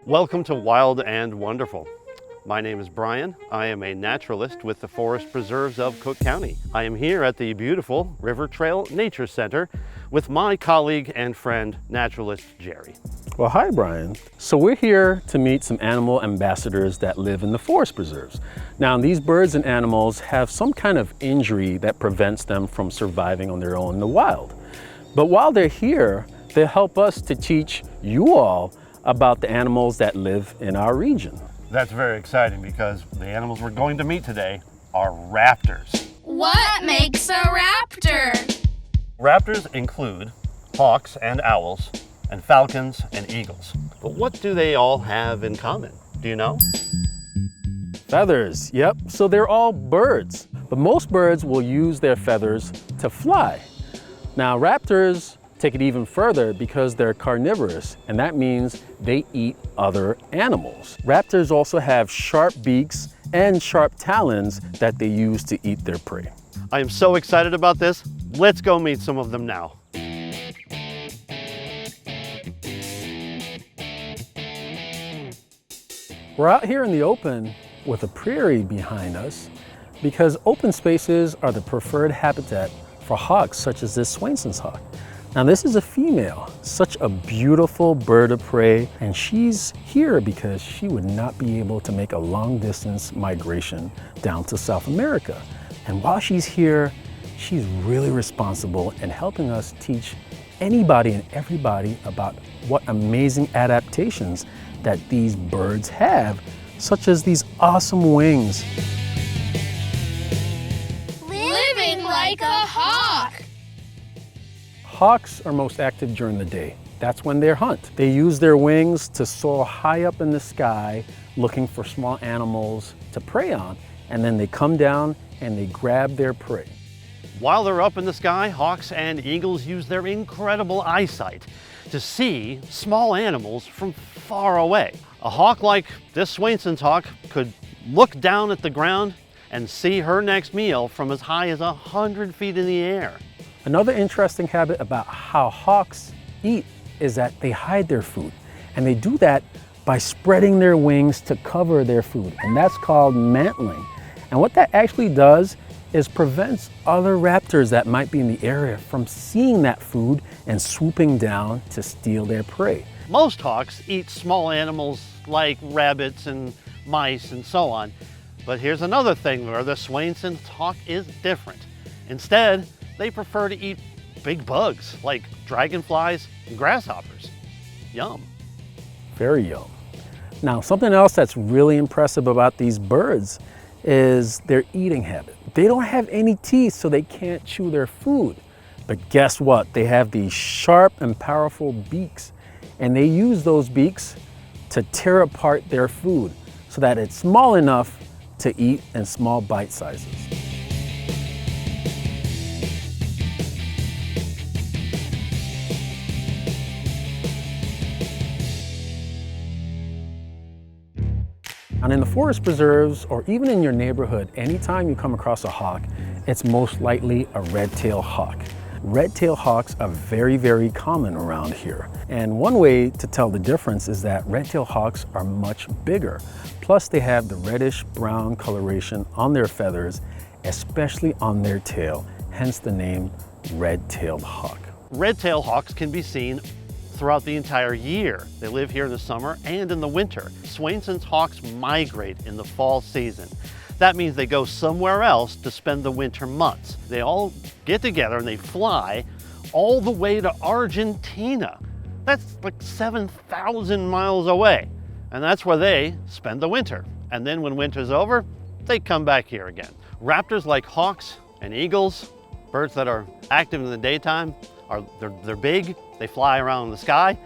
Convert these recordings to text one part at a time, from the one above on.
Welcome to Wild and Wonderful. My name is Brian. I am a naturalist with the Forest Preserves of Cook County. I am here at the beautiful River Trail Nature Center with my colleague and friend, naturalist Jerry. Well, hi, Brian. So we're here to meet some animal ambassadors that live in the forest preserves. Now, these birds and animals have some kind of injury that prevents them from surviving on their own in the wild. But while they're here, they help us to teach you all about the animals that live in our region. That's very exciting because the animals we're going to meet today are raptors. What makes a raptor? Raptors include hawks and owls, and falcons and eagles. But what do they all have in common? Do you know? Feathers, yep. So they're all birds, but most birds will use their feathers to fly. Now, raptors take it even further because they're carnivorous, and that means they eat other animals. Raptors also have sharp beaks and sharp talons that they use to eat their prey. I am so excited about this. Let's go meet some of them now. We're out here in the open with a prairie behind us because open spaces are the preferred habitat for hawks such as this Swainson's hawk. Now this is a female, such a beautiful bird of prey, and she's here because she would not be able to make a long distance migration down to South America. And while she's here, she's really responsible in helping us teach anybody and everybody about what amazing adaptations that these birds have, such as these awesome wings. Living like a hawk. Hawks are most active during the day. That's when they hunt. They use their wings to soar high up in the sky, looking for small animals to prey on, and then they come down and they grab their prey. While they're up in the sky, hawks and eagles use their incredible eyesight to see small animals from far away. A hawk like this Swainson's hawk could look down at the ground and see her next meal from as high as 100 feet in the air. Another interesting habit about how hawks eat is that they hide their food, and they do that by spreading their wings to cover their food, and that's called mantling. And what that actually does is prevents other raptors that might be in the area from seeing that food and swooping down to steal their prey. Most hawks eat small animals like rabbits and mice and so on, but here's another thing where the Swainson's hawk is different. Instead, they prefer to eat big bugs like dragonflies and grasshoppers. Yum. Very yum. Now, something else that's really impressive about these birds is their eating habit. They don't have any teeth, so they can't chew their food. But guess what? They have these sharp and powerful beaks, and they use those beaks to tear apart their food so that it's small enough to eat in small bite sizes. And in the forest preserves, or even in your neighborhood, anytime you come across a hawk, it's most likely a red-tailed hawk. Red-tailed hawks are very, very common around here. And one way to tell the difference is that red-tailed hawks are much bigger. Plus they have the reddish-brown coloration on their feathers, especially on their tail, hence the name red-tailed hawk. Red-tailed hawks can be seen throughout the entire year. They live here in the summer and in the winter. Swainson's hawks migrate in the fall season. That means they go somewhere else to spend the winter months. They all get together and they fly all the way to Argentina. That's like 7,000 miles away. And that's where they spend the winter. And then when winter's over, they come back here again. Raptors like hawks and eagles, birds that are active in the daytime, they're big, they fly around the sky,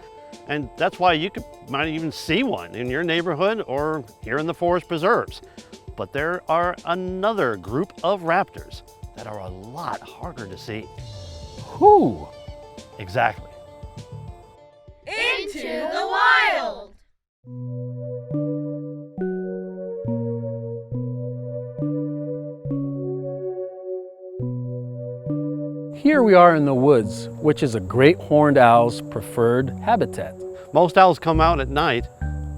and that's why you might even see one in your neighborhood or here in the forest preserves. But there are another group of raptors that are a lot harder to see. Who? Exactly. Into the wild. Here we are in the woods, which is a great horned owl's preferred habitat. Most owls come out at night,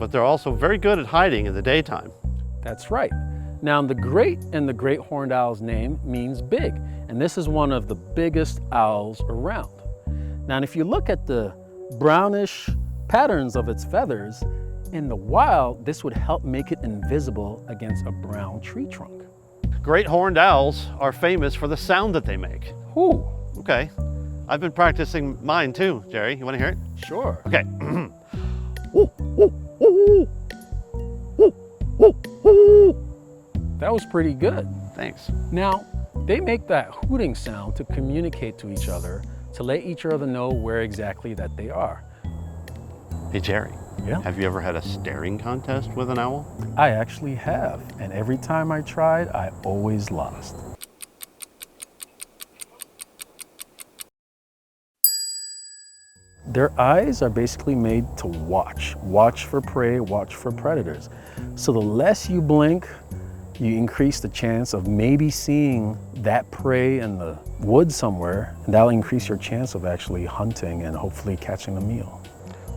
but they're also very good at hiding in the daytime. That's right. Now, the great in the great horned owl's name means big, and this is one of the biggest owls around. Now, if you look at the brownish patterns of its feathers, in the wild, this would help make it invisible against a brown tree trunk. Great horned owls are famous for the sound that they make. Ooh, Okay, I've been practicing mine too, Jerry. You want to hear it? sure. Okay. That was pretty good. Thanks. Now, they make that hooting sound to communicate to each other, to let each other know where exactly that they are. Hey, Jerry. Yeah? Have you ever had a staring contest with an owl? I actually have, and every time I tried, I always lost. Their eyes are basically made to watch for prey, watch for predators. So the less you blink, you increase the chance of maybe seeing that prey in the woods somewhere, and that'll increase your chance of actually hunting and hopefully catching a meal.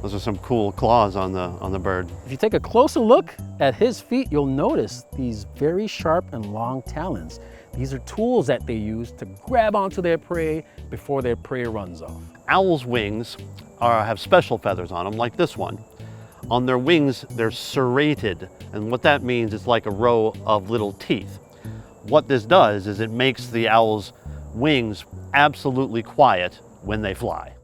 Those are some cool claws on the bird. If you take a closer look at his feet, you'll notice these very sharp and long talons. These are tools that they use to grab onto their prey before their prey runs off. Owls' wings have special feathers on them, like this one. On their wings, they're serrated, and what that means is like a row of little teeth. What this does is it makes the owl's wings absolutely quiet when they fly.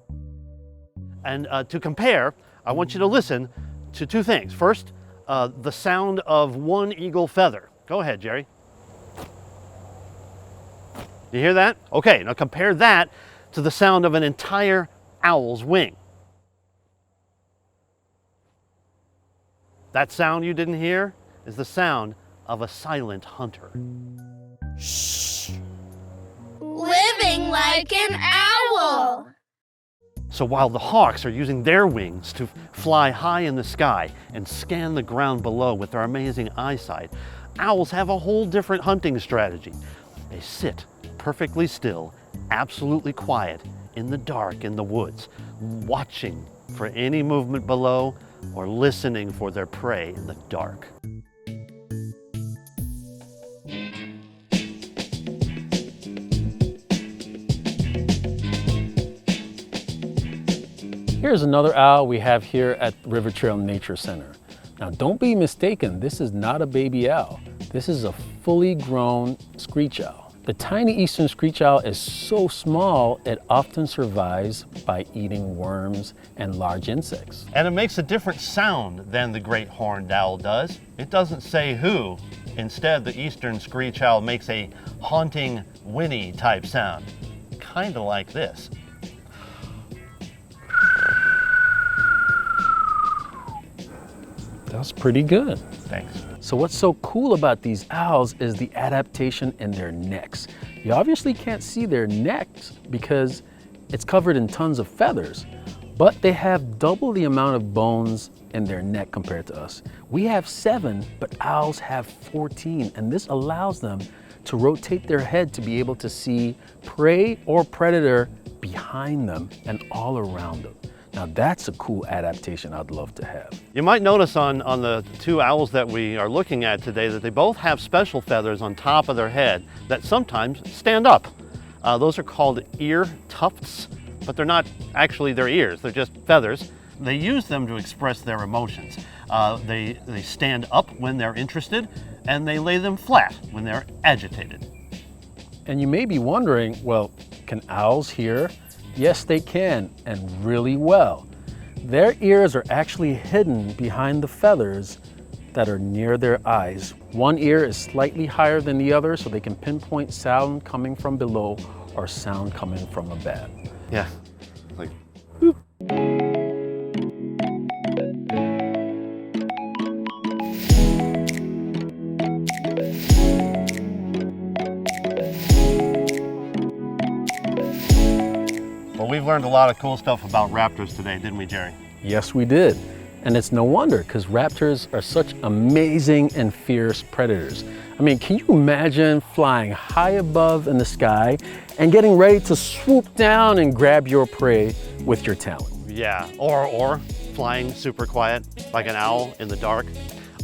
And to compare, I want you to listen to two things. First, the sound of one eagle feather. Go ahead, Jerry. You hear that? Okay, now compare that to the sound of an entire owl's wing. That sound you didn't hear is the sound of a silent hunter. Shh. Living like an owl. So while the hawks are using their wings to fly high in the sky and scan the ground below with their amazing eyesight, owls have a whole different hunting strategy. They sit perfectly still, absolutely quiet, in the dark in the woods, watching for any movement below or listening for their prey in the dark. Here's another owl we have here at River Trail Nature Center. Now, don't be mistaken, this is not a baby owl. This is a fully grown screech owl. The tiny eastern screech owl is so small, it often survives by eating worms and large insects. And it makes a different sound than the great horned owl does. It doesn't say who. Instead, the eastern screech owl makes a haunting, whinny type sound, kind of like this. That's pretty good. Thanks. So what's so cool about these owls is the adaptation in their necks. You obviously can't see their necks because it's covered in tons of feathers, but they have double the amount of bones in their neck compared to us. We have 7, but owls have 14, and this allows them to rotate their head to be able to see prey or predator behind them and all around them. Now that's a cool adaptation I'd love to have. You might notice on the two owls that we are looking at today that they both have special feathers on top of their head that sometimes stand up. Those are called ear tufts, but they're not actually their ears, they're just feathers. They use them to express their emotions. They stand up when they're interested, and they lay them flat when they're agitated. And you may be wondering, well, can owls hear? Yes, they can, and really well. Their ears are actually hidden behind the feathers that are near their eyes. One ear is slightly higher than the other, so they can pinpoint sound coming from below or sound coming from above. Yeah, like, boop. Well, we've learned a lot of cool stuff about raptors today, didn't we, Jerry? Yes, we did. And it's no wonder, because raptors are such amazing and fierce predators. I mean, can you imagine flying high above in the sky and getting ready to swoop down and grab your prey with your talon? Yeah, or flying super quiet like an owl in the dark.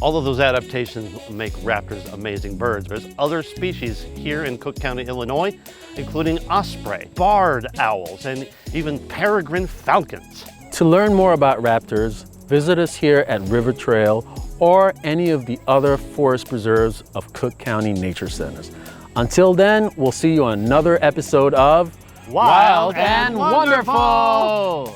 All of those adaptations make raptors amazing birds. There's other species here in Cook County, Illinois, including osprey, barred owls, and even peregrine falcons. To learn more about raptors, visit us here at River Trail or any of the other forest preserves of Cook County Nature Centers. Until then, we'll see you on another episode of Wild and Wonderful!